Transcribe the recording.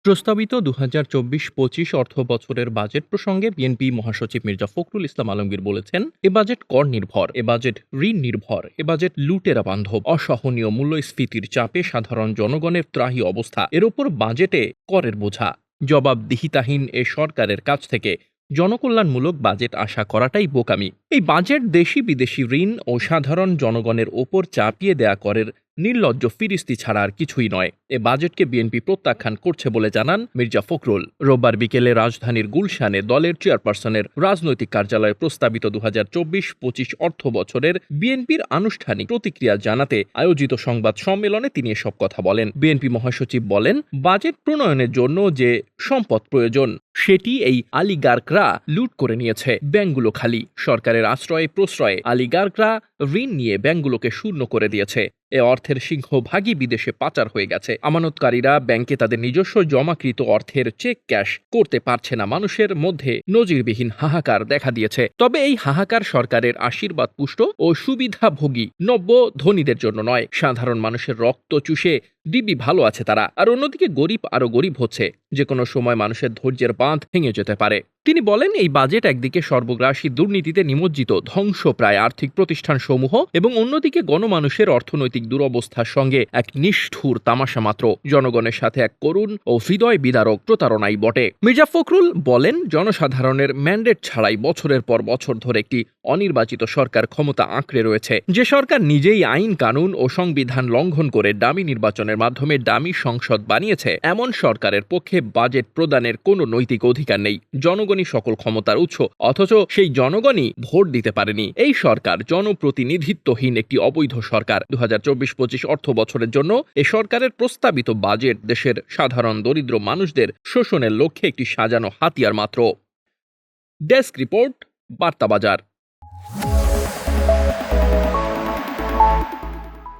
প্রস্তাবিত ২০২৪-২৫ অর্থবছরের বাজেট প্রসঙ্গে বিএনপি মহাসচিব মির্জা ফখরুল ইসলাম আলমগীর বলেছেন, এ বাজেট কর নির্ভর, এ বাজেট ঋণ নির্ভর, এ বাজেট লুটেরা বান্ধব। অসহনীয় মূল্যস্ফীতির চাপে সাধারণ জনগণের ত্রাহি অবস্থা, এর ওপর বাজেটে করের বোঝা। জবাবদিহিতাহীন এ সরকারের কাছ থেকে জনকল্যাণমূলক বাজেট আশা করাটাই বোকামি। এই বাজেট দেশি বিদেশি ঋণ ও সাধারণ জনগণের ওপর চাপিয়ে দেয়া করের নির্লজ্জ ফিরিস্তি ছাড়া আর কিছুই নয়। এ বাজেটকে বিএনপি প্রত্যাখ্যান করছে বলে জানান মির্জা ফখরুল। রোববার বিকেলে রাজধানীর গুলশানে দলের চেয়ারপারসনের রাজনৈতিক কার্যালয়ে প্রস্তাবিত ২০২৪-২৫ অর্থ বছরের বিএনপির আনুষ্ঠানিক প্রতিক্রিয়া জানাতে আয়োজিত সংবাদ সম্মেলনে তিনি এসব কথা বলেন। বিএনপি মহাসচিব বলেন, বাজেট প্রণয়নের জন্য যে সম্পদ প্রয়োজন সেটি এই আলিগার্করা লুট করে নিয়েছে। ব্যাংকগুলো খালি। সরকারের আশ্রয়ে প্রশ্রয়ে আলিগার্করা ঋণ নিয়ে ব্যাংকগুলোকে শূন্য করে দিয়েছে। এ অর্থের সিংহভাগই বিদেশে পাচার হয়ে গেছে। আমানতকারীরা ব্যাংকে তাদের নিজস্ব জমাকৃত অর্থের চেক ক্যাশ করতে পারছে না। মানুষের মধ্যে নজিরবিহীন হাহাকার দেখা দিয়েছে। তবে এই হাহাকার সরকারের আশীর্বাদ পুষ্ট ও সুবিধাভোগী নব্য ধনীদের জন্য নয়। সাধারণ মানুষের রক্ত চুষে দিব্যি ভালো আছে তারা। আর অন্যদিকে গরিব আরো গরিব হচ্ছে। যে কোনো সময় মানুষের ধৈর্যের বাঁধ ভেঙে যেতে পারে। তিনি বলেন, এই বাজেট একদিকে সর্বগ্রাসী দুর্নীতিতে নিমজ্জিত ধ্বংসপ্রায় আর্থিক প্রতিষ্ঠানসমূহ এবং অন্যদিকে গণমানুষের অর্থনৈতিক দুরবস্থার সঙ্গে এক নিষ্ঠুর তামাশা মাত্র। জনগণের সাথে এক করুণ ও হৃদয় বিদারক প্রতারণাই বটে। মির্জা ফখরুল বলেন, জনসাধারণের ম্যান্ডেট ছাড়াই বছরের পর বছর ধরে একটি অনির্বাচিত সরকার ক্ষমতা আঁকড়ে রয়েছে। যে সরকার নিজেই আইন কানুন ও সংবিধান লঙ্ঘন করে ডামি নির্বাচনের মাধ্যমে ডামি সংসদ বানিয়েছে, এমন সরকারের পক্ষে বাজেট প্রদানের কোনো নৈতিক অধিকার নেই। জনগণই সকল ক্ষমতার উৎস, অথচ সেই জনগণই ভোট দিতে পারেনি। এই সরকার জনপ্রতিনিধিত্বহীন একটি অবৈধ সরকার। ২০২৪-২৫ অর্থ বছরের জন্য এ সরকারের প্রস্তাবিত বাজেট দেশের সাধারণ দরিদ্র মানুষদের শোষণের লক্ষ্যে একটি সাজানো হাতিয়ার মাত্র। ডেস্ক রিপোর্ট, বার্তা বাজার।